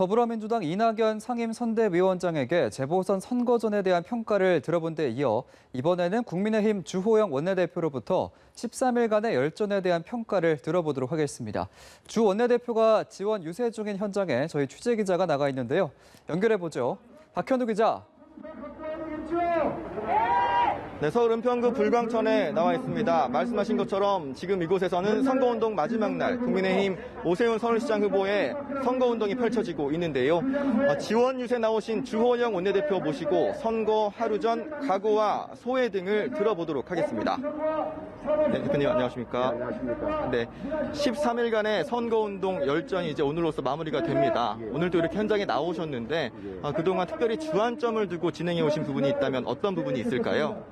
더불어민주당 이낙연 상임선대위원장에게 재보선 선거전에 대한 평가를 들어본 데 이어 이번에는 국민의힘 주호영 원내대표로부터 13일간의 열전에 대한 평가를 들어보도록 하겠습니다. 주 원내대표가 지원 유세 중인 현장에 저희 취재기자가 나가 있는데요. 연결해보죠. 박현우 기자. 네, 서울 은평구 불광천에 나와 있습니다. 말씀하신 것처럼 지금 이곳에서는 선거운동 마지막 날 국민의힘 오세훈 서울시장 후보의 선거운동이 펼쳐지고 있는데요. 지원 유세 나오신 주호영 원내대표 모시고 선거 하루 전 각오와 소회 등을 들어보도록 하겠습니다. 네, 대표님 안녕하십니까? 네, 안녕하십니까? 네, 13일간의 선거운동 열전이 이제 오늘로서 마무리가 됩니다. 오늘도 이렇게 현장에 나오셨는데 그동안 특별히 주안점을 두고 진행해 오신 부분이 있다면 어떤 부분이 있을까요?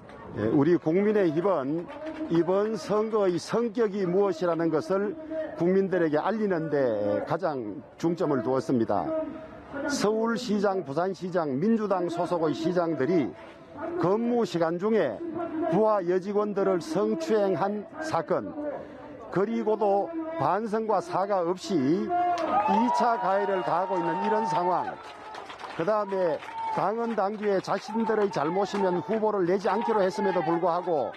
우리 국민의힘은 이번 선거의 성격이 무엇이라는 것을 국민들에게 알리는 데 가장 중점을 두었습니다. 서울시장, 부산시장, 민주당 소속의 시장들이 근무 시간 중에 부하 여직원들을 성추행한 사건, 그리고도 반성과 사과 없이 2차 가해를 가하고 있는 이런 상황, 그 다음에 당헌 당규에 자신들의 잘못이면 후보를 내지 않기로 했음에도 불구하고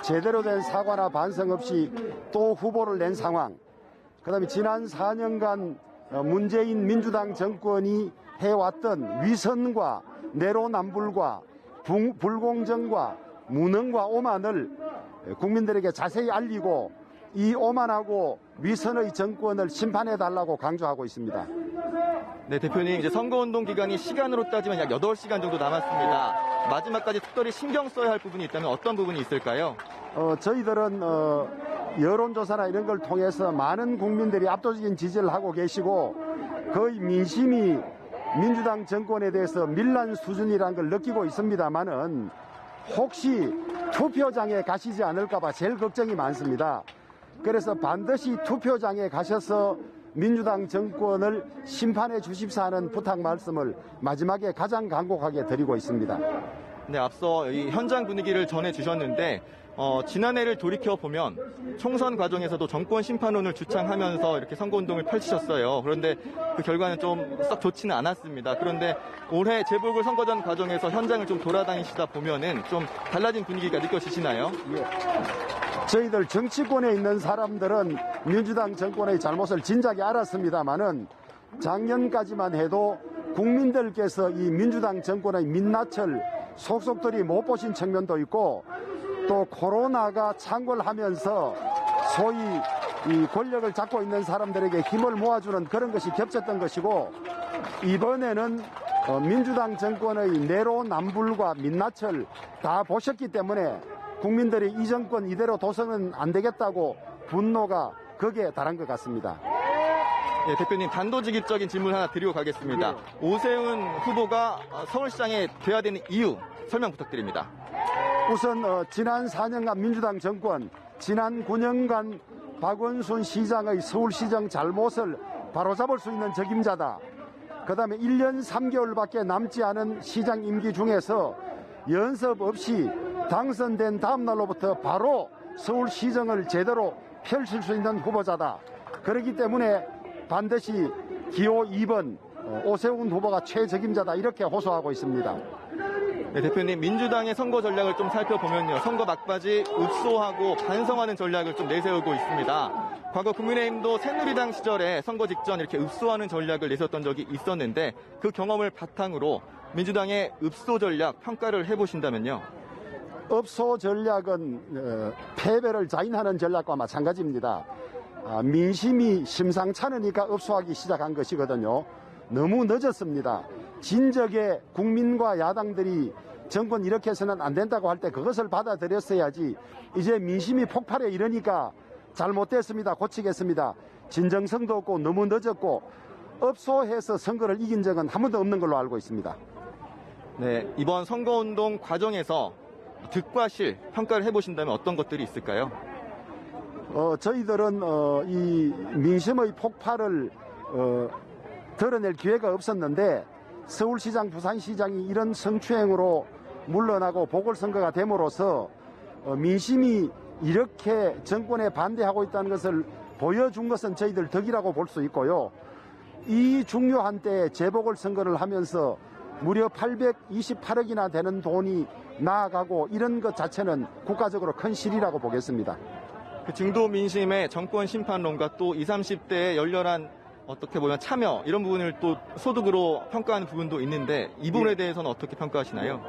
제대로 된 사과나 반성 없이 또 후보를 낸 상황, 그 다음에 지난 4년간 문재인 민주당 정권이 해왔던 위선과 내로남불과 불공정과 무능과 오만을 국민들에게 자세히 알리고 이 오만하고 위선의 정권을 심판해달라고 강조하고 있습니다. 네, 대표님, 이제 선거운동 기간이 시간으로 따지면 약 8시간 정도 남았습니다. 마지막까지 특별히 신경 써야 할 부분이 있다면 어떤 부분이 있을까요? 저희들은 여론조사나 이런 걸 통해서 많은 국민들이 압도적인 지지를 하고 계시고 거의 민심이 민주당 정권에 대해서 밀란 수준이라는 걸 느끼고 있습니다만은 혹시 투표장에 가시지 않을까 봐 제일 걱정이 많습니다. 그래서 반드시 투표장에 가셔서 민주당 정권을 심판해 주십사 하는 부탁 말씀을 마지막에 가장 간곡하게 드리고 있습니다. 네, 앞서 이 현장 분위기를 전해주셨는데 지난해를 돌이켜보면 총선 과정에서도 정권 심판론을 주창하면서 이렇게 선거운동을 펼치셨어요. 그런데 그 결과는 좀 썩 좋지는 않았습니다. 그런데 올해 재보궐 선거전 과정에서 현장을 좀 돌아다니시다 보면은 좀 달라진 분위기가 느껴지시나요? 예. 저희들 정치권에 있는 사람들은 민주당 정권의 잘못을 진작에 알았습니다만은 작년까지만 해도 국민들께서 이 민주당 정권의 민낯을 속속들이 못 보신 측면도 있고 또 코로나가 창궐하면서 소위 이 권력을 잡고 있는 사람들에게 힘을 모아주는 그런 것이 겹쳤던 것이고 이번에는 민주당 정권의 내로남불과 민낯을 다 보셨기 때문에 국민들이 이 정권 이대로 둬서는 안 되겠다고 분노가 거기에 달한 것 같습니다. 네, 대표님 단도직입적인 질문 하나 드리고 가겠습니다. 오세훈 후보가 서울시장에 돼야 되는 이유 설명 부탁드립니다. 우선 지난 4년간 민주당 정권, 지난 9년간 박원순 시장의 서울시정 잘못을 바로잡을 수 있는 적임자다. 그 다음에 1년 3개월밖에 남지 않은 시장 임기 중에서 연습 없이 당선된 다음 날로부터 바로 서울시정을 제대로 펼칠 수 있는 후보자다. 그렇기 때문에 반드시 기호 2번 오세훈 후보가 최적임자다 이렇게 호소하고 있습니다. 네, 대표님, 민주당의 선거 전략을 좀 살펴보면요. 선거 막바지 읍소하고 반성하는 전략을 좀 내세우고 있습니다. 과거 국민의힘도 새누리당 시절에 선거 직전 이렇게 읍소하는 전략을 내세웠던 적이 있었는데 그 경험을 바탕으로 민주당의 읍소 전략 평가를 해보신다면요. 읍소 전략은 패배를 자인하는 전략과 마찬가지입니다. 민심이 심상찮으니까 읍소하기 시작한 것이거든요. 너무 늦었습니다. 진작에 국민과 야당들이 정권 이렇게 해서는 안 된다고 할 때 그것을 받아들였어야지 이제 민심이 폭발해 이러니까 잘못됐습니다. 고치겠습니다. 진정성도 없고 너무 늦었고 읍소해서 선거를 이긴 적은 한 번도 없는 걸로 알고 있습니다. 네, 이번 선거운동 과정에서 득과 실 평가를 해보신다면 어떤 것들이 있을까요? 저희들은 이 민심의 폭발을 드러낼 기회가 없었는데 서울시장, 부산시장이 이런 성추행으로 물러나고 보궐선거가 됨으로써 민심이 이렇게 정권에 반대하고 있다는 것을 보여준 것은 저희들 덕이라고 볼 수 있고요. 이 중요한 때에 재보궐선거를 하면서 무려 828억이나 되는 돈이 나아가고 이런 것 자체는 국가적으로 큰 실이라고 보겠습니다. 그 중도 민심의 정권 심판론과 또 20, 30대의 열렬한 어떻게 보면 참여 이런 부분을 또 소득으로 평가하는 부분도 있는데 이 부분에 대해서는 어떻게 평가하시나요?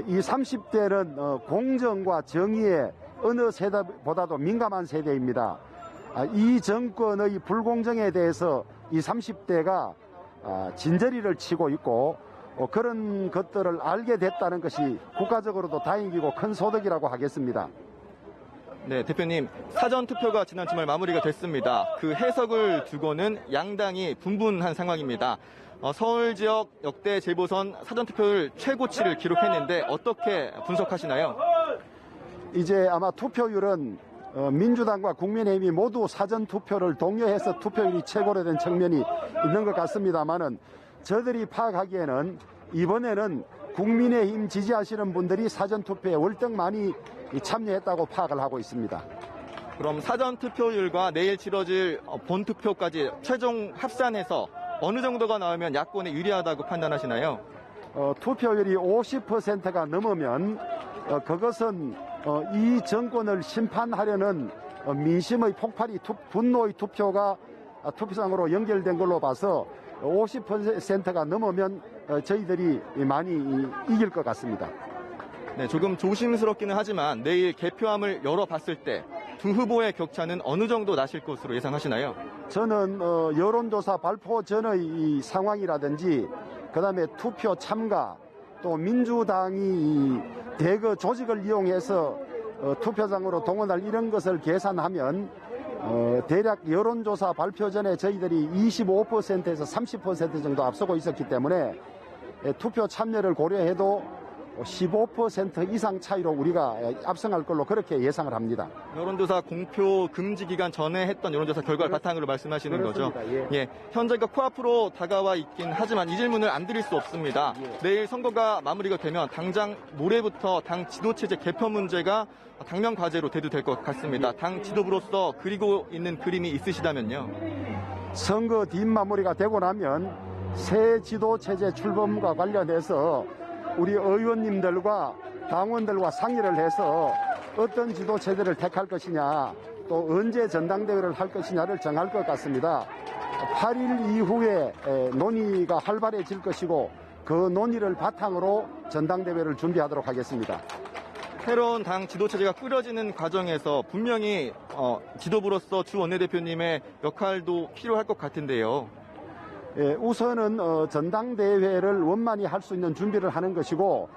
이 30대는 공정과 정의에 어느 세대보다도 민감한 세대입니다. 이 정권의 불공정에 대해서 이 30대가 진저리를 치고 있고 그런 것들을 알게 됐다는 것이 국가적으로도 다행이고 큰 소득이라고 하겠습니다. 네, 대표님, 사전투표가 지난 주말 마무리가 됐습니다. 그 해석을 두고는 양당이 분분한 상황입니다. 서울 지역 역대 재보선 사전투표율 최고치를 기록했는데 어떻게 분석하시나요? 이제 아마 투표율은 민주당과 국민의힘이 모두 사전투표를 독려해서 투표율이 최고로 된 측면이 있는 것 같습니다만은 저들이 파악하기에는 이번에는 국민의힘 지지하시는 분들이 사전투표에 월등 많이 참여했다고 파악을 하고 있습니다. 그럼 사전투표율과 내일 치러질 본투표까지 최종 합산해서 어느 정도가 나오면 야권에 유리하다고 판단하시나요? 투표율이 50%가 넘으면 그것은 이 정권을 심판하려는 민심의 폭발이 분노의 투표가 투표장으로 연결된 걸로 봐서 50%가 넘으면 저희들이 많이 이길 것 같습니다. 네, 조금 조심스럽기는 하지만 내일 개표함을 열어봤을 때 두 후보의 격차는 어느 정도 나실 것으로 예상하시나요? 저는 여론조사 발표 전의 이 상황이라든지 그다음에 투표 참가 또 민주당이 대거 조직을 이용해서 투표장으로 동원할 이런 것을 계산하면 대략 여론조사 발표 전에 저희들이 25%에서 30% 정도 앞서고 있었기 때문에 투표 참여를 고려해도 15% 이상 차이로 우리가 압승할 걸로 그렇게 예상을 합니다. 여론조사 공표 금지 기간 전에 했던 여론조사 결과를 바탕으로 말씀하시는 그렇습니다. 거죠? 예. 예, 현재가 코앞으로 다가와 있긴 하지만 이 질문을 안 드릴 수 없습니다. 예. 내일 선거가 마무리가 되면 당장 모레부터 당 지도체제 개편 문제가 당면 과제로 대두될 것 같습니다. 당 지도부로서 그리고 있는 그림이 있으시다면요? 선거 뒷마무리가 되고 나면 새 지도체제 출범과 관련해서 우리 의원님들과 당원들과 상의를 해서 어떤 지도체제를 택할 것이냐 또 언제 전당대회를 할 것이냐를 정할 것 같습니다. 8일 이후에 논의가 활발해질 것이고 그 논의를 바탕으로 전당대회를 준비하도록 하겠습니다. 새로운 당 지도체제가 꾸려지는 과정에서 분명히 지도부로서 주 원내대표님의 역할도 필요할 것 같은데요. 우선은 전당대회를 원만히 할 수 있는 준비를 하는 것이고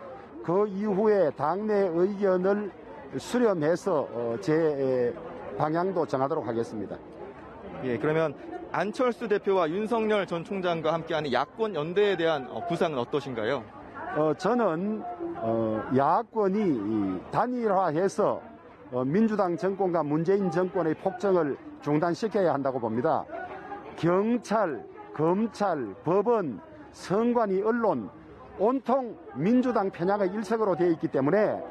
그 이후에 당내 의견을 수렴해서 제 방향도 정하도록 하겠습니다. 예, 그러면 안철수 대표와 윤석열 전 총장과 함께하는 야권 연대에 대한 구상은 어떠신가요? 저는 야권이 단일화해서 민주당 정권과 문재인 정권의 폭정을 중단시켜야 한다고 봅니다. 경찰, 검찰, 법원, 선관위, 언론 온통 민주당 편향의 일색으로 되어 있기 때문에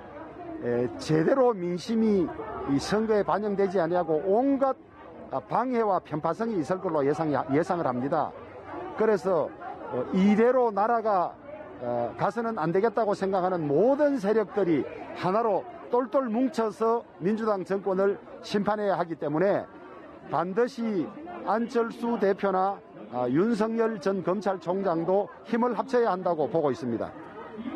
제대로 민심이 이 선거에 반영되지 아니하고 온갖 방해와 편파성이 있을 걸로 예상을 합니다. 그래서 이대로 나라가 가서는 안 되겠다고 생각하는 모든 세력들이 하나로 똘똘 뭉쳐서 민주당 정권을 심판해야 하기 때문에 반드시 안철수 대표나 윤석열 전 검찰총장도 힘을 합쳐야 한다고 보고 있습니다.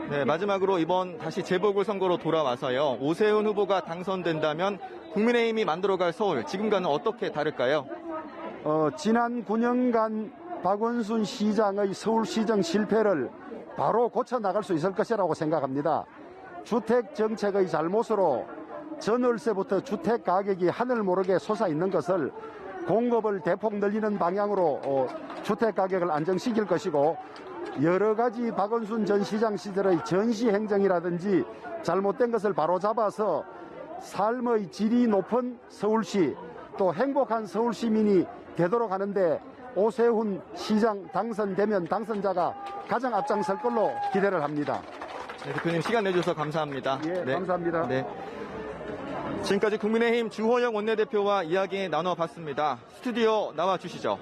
네, 마지막으로 이번 다시 재보궐선거로 돌아와서요. 오세훈 후보가 당선된다면 국민의힘이 만들어갈 서울, 지금과는 어떻게 다를까요? 지난 9년간 박원순 시장의 서울시정 실패를 바로 고쳐나갈 수 있을 것이라고 생각합니다. 주택정책의 잘못으로 전월세부터 주택가격이 하늘 모르게 솟아있는 것을 공급을 대폭 늘리는 방향으로 주택가격을 안정시킬 것이고 여러 가지 박원순 전 시장 시절의 전시행정이라든지 잘못된 것을 바로잡아서 삶의 질이 높은 서울시 또 행복한 서울시민이 되도록 하는데 오세훈 시장 당선되면 당선자가 가장 앞장설 걸로 기대를 합니다. 네, 대표님 시간 내주셔서 감사합니다. 예, 네. 감사합니다. 네. 지금까지 국민의힘 주호영 원내대표와 이야기 나눠봤습니다. 스튜디오 나와 주시죠.